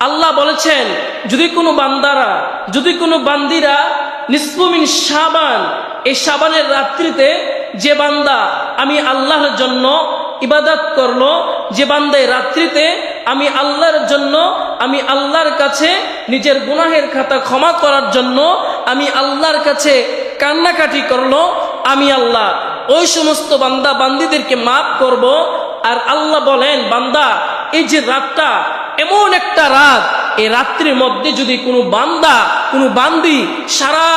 আল্লাহ বলেছেন, যদি কোনো বান্দিরা নিসফু মিন শাবান, এই শাবানের রাত্রিতে যে বান্দা আমি আল্লাহর জন্য ইবাদত করলো, যে বান্দা রাত্রিতে আমি আল্লাহর জন্য, আমি আল্লাহর কাছে নিজের গুনাহের খাতা ক্ষমা করার জন্য আমি আল্লাহর কাছে কান্নাকাটি করলো, আমি আল্লাহ ওই সমস্ত বান্দা বান্দিদেরকে মাফ করব। আর আল্লাহ বলেন, বান্দা এই যে রাতটা এমন একটা রাত, এই রাত্রির মধ্যে যদি কোনো বান্দি সারা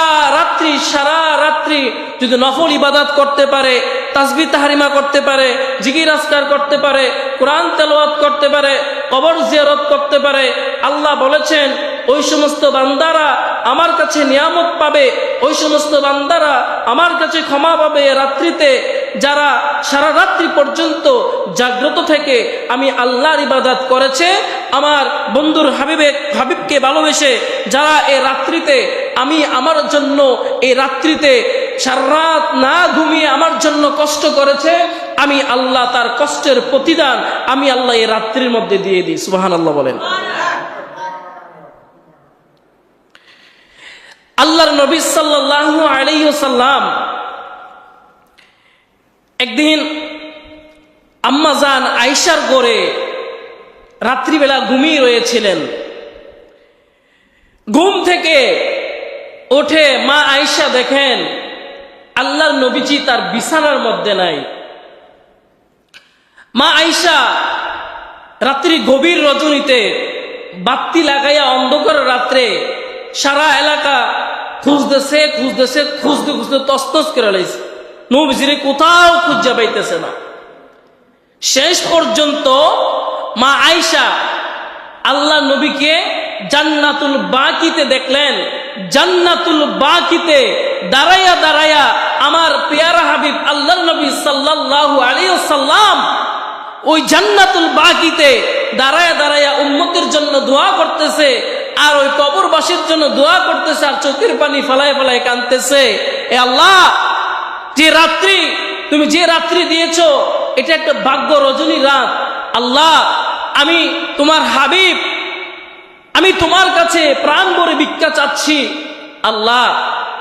রাত্রি যদি নফল ইবাদত করতে পারে, তাসবিহ তাহরিমা করতে পারে, জিকির আজকার করতে পারে, কোরআন তেলাওয়াত করতে পারে, কবর জিয়ারত করতে পারে, আল্লাহ বলেছেন ওই সমস্ত বান্দারা আমার কাছে নিয়ামত পাবে, ওই সমস্ত বান্দারা আমার কাছে ক্ষমা পাবে। রাত্রিতে যারা সারা রাত্রি পর্যন্ত জাগ্রত থেকে আমি আল্লাহর ইবাদত করেছে, আমার বন্ধুর হাবিবকে ভালোবেসে যারা এই রাত্রিতে আমি আমার জন্য এই রাত্রিতে সারা রাত না ঘুমিয়ে আমার জন্য কষ্ট করেছে, আমি আল্লাহ তার কষ্টের প্রতিদান আমি আল্লাহ এই রাত্রির মধ্যে দিয়ে দিই। সুবহানাল্লাহ বলেন। আল্লাহর নবী সাল্লাল্লাহু আলাইহি ওয়াসাল্লাম একদিন আম্মা জান আয়েশার ঘরে রাত্রিবেলা ঘুমিয়ে রয়েছিলেন। ঘুম থেকে উঠে মা আয়েশা দেখেন আল্লাহর নবীজি তার বিছানার মধ্যে নাই। মা আয়েশা রাত্রি গভীর রজনীতে বাতি লাগাইয়া অন্ধকার রাত্রে সারা এলাকা খুঁজতে তসতস করে লাইছে, নবীজিরে কোথাও খুঁজে পাইতেছে না। শেষ পর্যন্ত মা আয়েশা আল্লাহ নবীকে জান্নাতুল বাকিতে দেখলেন। জান্নাতুল বাকিতে দাঁড়াইয়া আমার পেয়ারা হাবিব আল্লাহর নবী সাল্লাল্লাহু আলাইহি ওয়াসাল্লাম ওই জান্নাতুল বাকিতে দাঁড়াইয়া উম্মতের জন্য দোয়া করতেছে, আর ওই কবরবাসীর জন্য দোয়া করতেছে, আর চোখের পানি ফেলায় কাঁদতেছে। এ আল্লাহ, তুমি যে রাত্রি দিয়েছো এটা একটা ভাগ্য রজনী রাত। আল্লাহ, আমি তোমার হাবিব, আমি তোমার কাছে প্রাণ ভরে ভিক্ষা চাচ্ছি। আল্লাহ,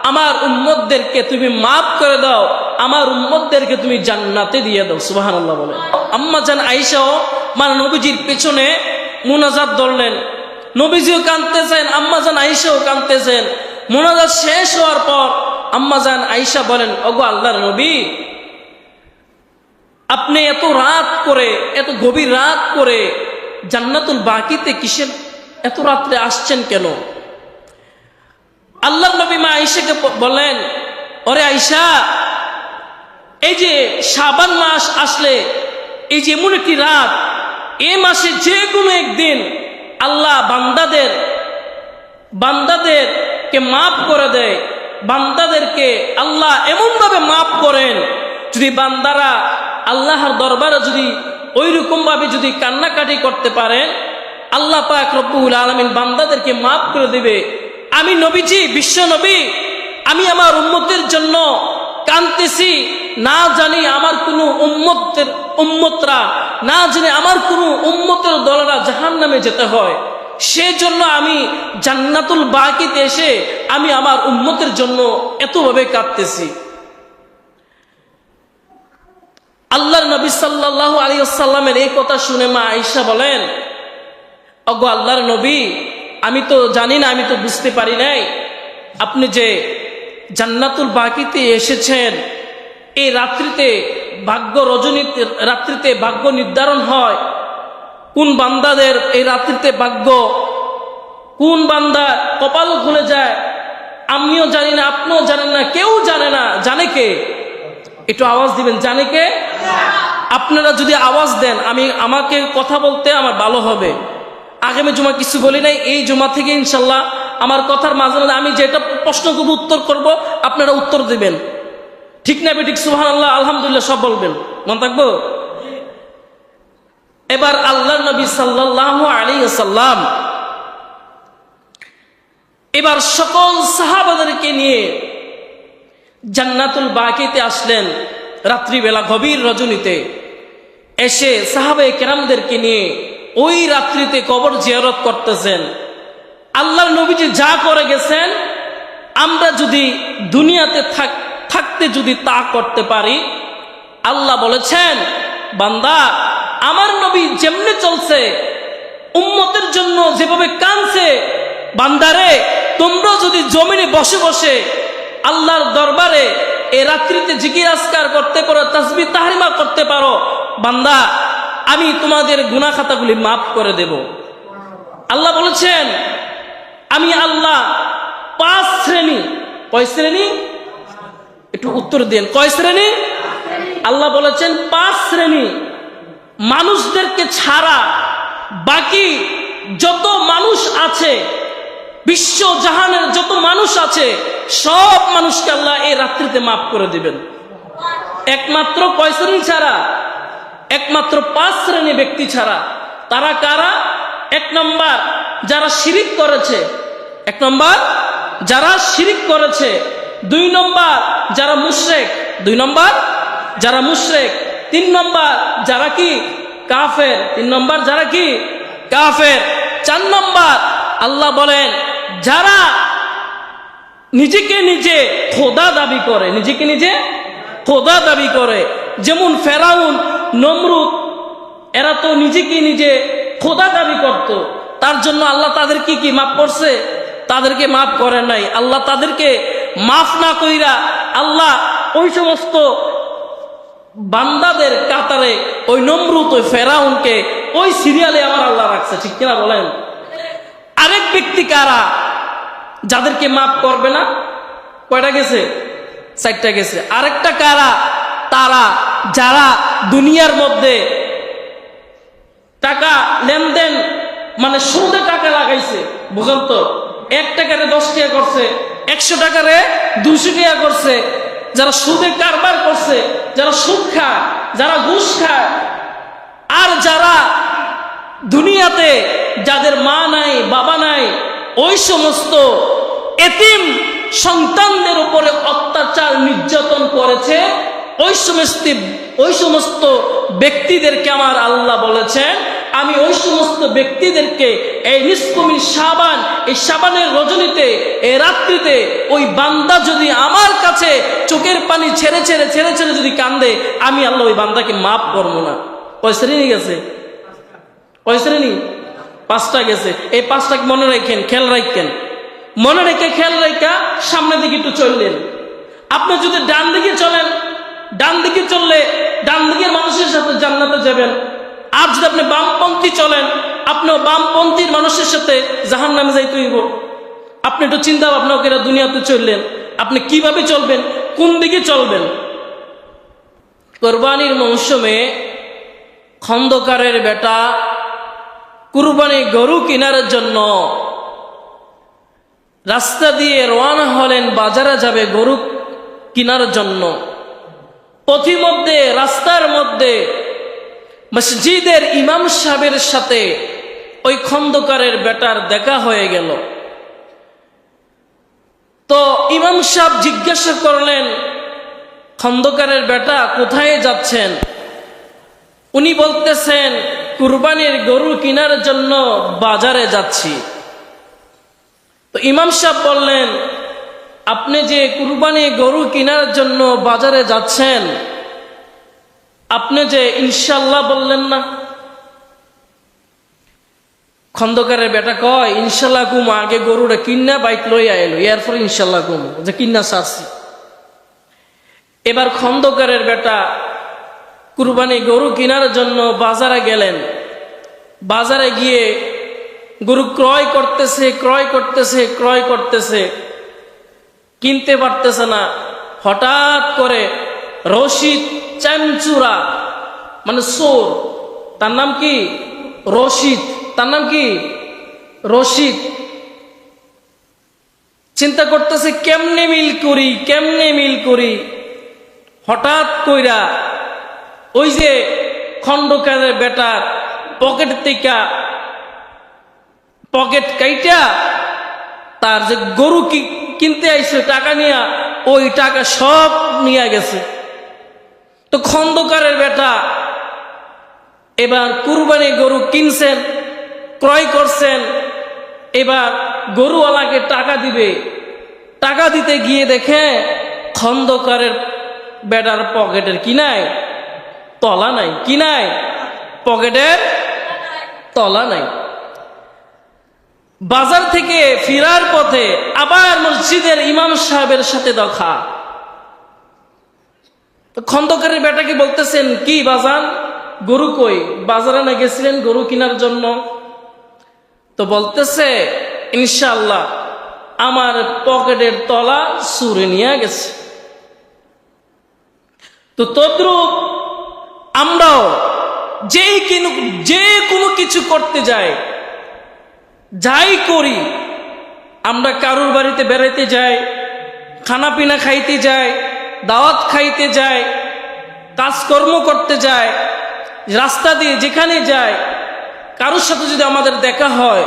আমার উম্মতদেরকে তুমি মাফ করে দাও, আমার উম্মতদেরকে তুমি জান্নাতে দিয়ে দাও। সুবহানাল্লাহ বলে আম্মা জান আয়েশাও মানে নবীজির পেছনে মুনাজাত ধরলেন। নবীজিও কাঁদতেছেন, আম্মা জান আয়েশাও কাঁদতেছেন। মুনাজাত শেষ হওয়ার পর আম্মা জান আয়েশা বলেন, ওগো আল্লাহর নবী, আপনি এত গভীর রাত করে জান্নাতুল বাকিতে কিসের এত রাত্রে আসছেন কেন? আল্লাহর নবী মা আয়েশাকে বলেন, ওরে আয়েশা, এই যে শাবান মাস আসলে এই যে এমন একটি রাত, এই মাসে যে কোনো একদিন আল্লাহ বান্দাদেরকে মাফ করে দেয়। বান্দাদেরকে আল্লাহ এমন ভাবে মাফ করেন, যদি বান্দারা আল্লাহর দরবারে যদি ওই রকম ভাবে যদি কান্নাকাটি করতে পারেন, আল্লাহ পাক রব্বুল আলামিন বান্দাদেরকে মাফ করে দিবে। আমি নবীজি, বিশ্ব নবী, আমি আমার উম্মতের জন্য কাঁদতেছি, না জানি আমার কোনো উম্মতরা না জানি আমার কোনো উম্মতের দলেরা জাহান্নামে যেতে হয়, সেজন্য আমি জান্নাতুল বাকিতে এসে আমি আমার উম্মতের জন্য এতভাবে কাঁদতেছি। আল্লাহর নবী সাল্লাল্লাহু আলাইহি ওয়াসাল্লামের এই কথা শুনে মা আয়েশা বলেন, ওগো আল্লাহর নবী, আমি তো জানি না, আমি তো বুঝতে পারি নাই আপনি যে জান্নাতুল বাকিতে এসেছেন। এই রাত্রিতে রাত্রিতে ভাগ্য নির্ধারণ হয়, কোন বান্দাদের এই রাত্রিতে ভাগ্য, কোন বান্দা কপাল খুলে যায়, আমিও জানি না, আপনিও জানেন না, কেউ জানে না। জানে কে? একটু আওয়াজ দিবেন, জানে কে? আপনারা যদি আওয়াজ দেন আমাকে কথা বলতে আমার ভালো হবে। আগামী জুমা কিছু বলি নাই, এই জুমা থেকে ইনশাল্লাহ আমার কথার মাঝে মাঝে আমি যেটা প্রশ্ন করব উত্তর করব, আপনারা উত্তর দিবেন। ঠিক না বেঠিক? সুবহানাল্লাহ, আলহামদুলিল্লাহ সব বলবেন, মনে থাকবো। এবার আল্লাহর নবী সাল্লাল্লাহু আলাইহি ওয়াসাল্লাম এবার সকল সাহাবাদেরকে নিয়ে জান্নাতুল বাকিতে আসলেন। রাত্রিবেলা গভীর রজনীতে এসে সাহাবায়ে কেরামদেরকে নিয়ে ওই রাত্রিতে কবর জিয়ারত করতেছেন। আল্লাহর নবীজি যা করে গেছেন, আমরা যদি দুনিয়াতে থাকতে যদি তা করতে পারি, আল্লাহ বলেছেন বান্দা আমার নবী যেমনে চলছে, উম্মতের জন্য যেভাবে কাঁদছে, বান্দারে তোমরা যদি জমিনে বসে বসে আল্লাহর দরবারে এই রাত্রিতে জিকির আজকার করতে পারো, তাসবিহ তাহরিমা করতে পারো, বান্দা আমি তোমাদের গুনাহ খাতাগুলি মাফ করে দেব। আল্লাহ বলেছেন আমি আল্লাহ 5 শ্রেণী, কয় শ্রেণী একটু উত্তর দেন, কয় শ্রেণী? আল্লাহ বলেছেন 5 শ্রেণী মানুষদেরকে ছাড়া বাকি যত মানুষ আছে, বিশ্ব জাহানের যত মানুষ আছে, সব মানুষকে আল্লাহ এই রাত্রিতে মাফ করে দিবেন। একমাত্র কয় শ্রেণী ছাড়া? একমাত্র 5 শ্রেণী ব্যক্তি ছাড়া। তারা কারা? 1 নম্বর যারা শিরিক করেছে, 1 নম্বর যারা শিরিক করেছে, 2 নম্বর যারা মুশরিক, 2 নম্বর যারা মুশরিক, 3 নম্বর যারা কি কাফের, 3 নম্বর যারা কি কাফের, 4 নম্বর আল্লাহ বলেন যারা নিজেকে নিজে খোদা দাবি করে, নিজেকে নিজে খোদা দাবি করে, যেমন ফেরাউন, নমরুদ, এরা তো নিজেকে নিজে খোদা দাবি করত। তার জন্য আল্লাহ তাদের কি মাফ করছে? তাদেরকে মাফ করে নাই। আল্লাহ তাদেরকে মাফ না কইরা আল্লাহ ওই সমস্ত বান্দাদের কাতারে ওই নমরুদ, ওই ফেরাউনকে ওই সিরিয়ালে আমার আল্লাহ রাখছে, ঠিক কিনা বলেন? আরেক ব্যক্তি কারা যাদেরকে মাফ করবে না? কয়টা গেছে? 4টা গেছে। আরেকটা কারা? তারা যারা দুনিয়ার মধ্যে টাকা লেনদেন, মানে সুদে টাকা লাগাইছে, বুঝেন তো? 1 টাকারে 10 টাকা করছে, 100 টাকারে 200 টাকা করছে। যারা সুদে কারবার করছে, যারা সুদ খায়, যারা ঘুষ খায়, আর যারা দুনিয়াতে যাদের মা নাই, বাবা নাই, ওই সমস্ত এতিম সন্তানদের উপরে অত্যাচার নির্যাতন করেছে, ওই সমস্ত ব্যক্তিদেরকে আমার আল্লাহ বলেছেন আমি ওই সমস্ত ব্যক্তিদেরকে এই নিষ্কমিন শাবান, এই শাবানের রজনীতে, এই রাত্রিতে ওই বান্দা যদি আমার কাছে চোখের পানি ছেড়ে ছেড়ে ছেড়ে ছেড়ে যদি কান্দে, আমি আল্লাহ ওই বান্দাকে মাফ করবো না। কয় শ্রেণী গেছে? কয় শ্রেণী? 5টা গেছে। এই 5টাকে মনে রাখেন, খেয়াল রাখেন, মনে রেখে খেয়াল রেখা সামনের দিকে একটু চললেন। আপনি যদি ডান দিকে চলেন, ডান দিকে চললে ডান দিকের মানুষের সাথে জান্নাতে যাবেন। আর যদি আপনি বামপন্থী চলেন, আপনিও বামপন্থীর মানুষের সাথে জাহান্নামে যাইতে হইব। আপনি একটু চিন্তা ভাবনা করে দুনিয়াতে চললেন, আপনি কিভাবে চলবেন, কোন দিকে চলবেন? কোরবানির মৌসুমে খন্দকারের বেটা কুরবানি গরু কেনার জন্য রাস্তা দিয়ে রওনা হলেন, বাজারে যাবে গরু কেনার জন্য। পথিমধ্যে রাস্তার মধ্যে মসজিদের ইমাম সাহেবের সাথে ওই খন্দকারের বেটার দেখা হয়ে গেল। তো ইমাম সাহেব জিজ্ঞাসা করলেন, খন্দকারের বেটা কোথায় যাচ্ছেন? উনি বলতেছেন কুরবানির গরু কেনার জন্য বাজারে যাচ্ছি। তো ইমাম সাহেব বললেন, আপনি যে কুরবানি গরু কেনার জন্য বাজারে যাচ্ছেন, আপনি যে ইনশাল্লাহ বললেন না? খন্দকারের বেটা কয়, ইনশাল্লাহ কুম, আগে গরুটা কিন্না বাইক লইয়া এলো, এরপর ইনশাল্লাহ কুম, যে কিন্না সারছি। এবার খন্দকারের বেটা কুরবানি গরু কেনার জন্য বাজারে গেলেন। বাজারে গিয়ে গরু ক্রয় করতেছে, কিনতে পারতেছে না। হঠাৎ করে রশিদ চামচুরা, মানে চোর, তার নাম কি রশিদ, তার নাম কি রশিদ, চিন্তা করতেছে কেমনে মিল করি। হঠাৎ কইরা ওই যে খন্দকারের বেটার পকেট থেকে পকেট কাইটা তার যে গরু কিনতে আইছে টাকা নিয়া, ওই টাকা সব নিয়ে গেছে। তো খন্দকারের বেটা এবার কুরবানি গরু কিনছেন, ক্রয় করছেন, এবার গরুওয়ালাকে টাকা দিবে। টাকা দিতে গিয়ে দেখে খন্দকারের বেটার পকেটের কি নাই, তলা নাই। কি নাই? পকেটের তলা নাই। বাজার থেকে ফিরার পথে আবার মসজিদের ইমাম সাহেবের সাথে দেখা। খন্দকারের বেটাকে বলতেছেন, কি বাজান, গরু কই? বাজারে না গেছিলেন গরু কেনার জন্য? তো বলতেছে, ইনশাআল্লাহ আমার পকেটের তলা চুরে নিয়ে গেছে। তো তদ্রূপ আমরাও যে কোনো কিছু করতে যাই, যাই করি, আমরা কারুর বাড়িতে বেড়াইতে যাই, খানা পিনা খাইতে যাই, দাওয়াত খাইতে যাই, কাজকর্ম করতে যাই, রাস্তা দিয়ে যেখানে যাই, কারোর সাথে যদি আমাদের দেখা হয়,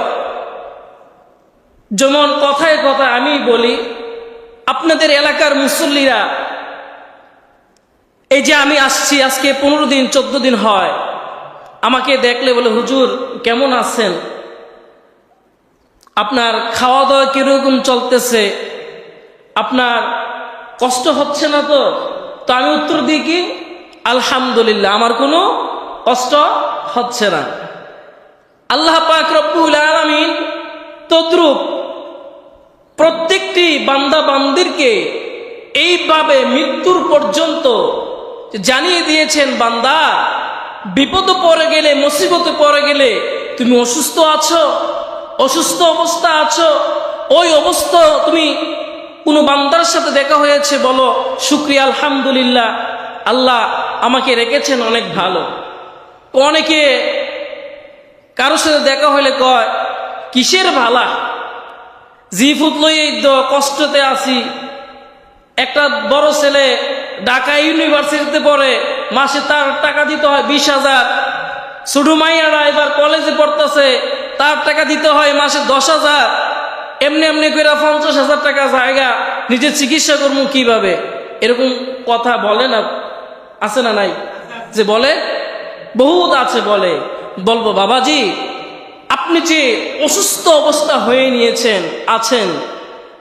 যেমন কথায় কথায় আমি বলি, আপনাদের এলাকার মুসল্লিরা, এই যে আমি আসছি আজকে 15 দিন 14 দিন হয়, আমাকে দেখলে বলে, হুজুর কেমন আছেন, আপনার খাওয়া দাওয়া কিরকম চলতেছে, আপনার কষ্ট হচ্ছে না তো? তো আমি উত্তর দিই কি, আলহামদুলিল্লাহ, আমার কোনো কষ্ট হচ্ছে না। আল্লাহ পাক রব্বুল আলামিন তদ্রূপ প্রত্যেকটি বান্দা বান্দিরকে এইভাবে মৃত্যুর পর্যন্ত জানিয়ে দিয়েছেন, বান্দা বিপদে পড়ে গেলে, মুসিবতে পড়ে গেলে, তুমি অসুস্থ আছো, অসুস্থ অবস্থা আছো, ওই অবস্থা তুমি কোনো বান্দার সাথে দেখা হয়েছে, বলো শুকরিয়া, আলহামদুলিল্লাহ, আল্লাহ আমাকে রেখেছেন অনেক ভালো। অনেকে কারোর সাথে দেখা হলে কয়, কিসের ভালা, জিফুত লইয়েই তো কষ্টতে আছি। একটা বড় ছেলে ঢাকা ইউনিভার্সিটিতে পড়ে, মাসে তার টাকা দিতে হয় 20,000। ছোট মাইয়ারা এবার কলেজে পড়তেছে, তার টাকা দিতে হয় মাসে 10,000। এমনি এমনি করে 50,000 টাকা জায়গা, নিজের চিকিৎসা করবো কিভাবে? এরকম কথা বলে না, আছে না নাই? যে বলে, বহুত আছে বলে। বলবো, বাবাজি আপনি যে অসুস্থ অবস্থা হয়ে নিয়েছেন, আছেন,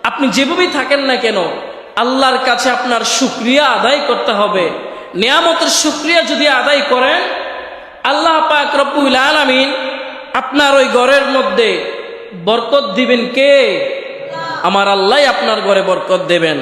আপনি যেভাবেই থাকেন না কেন, আল্লাহর কাছে আপনার শুকরিয়া আদায় করতে হবে। নিয়ামতের শুকরিয়া যদি আদায় করেন, আল্লাহ পাক রব্বুল আলামিন আপনার ওই ঘরের মধ্যে বরকত দিবেন কে? আমার আল্লাহ আপনার ঘরে বরকত দেবেন।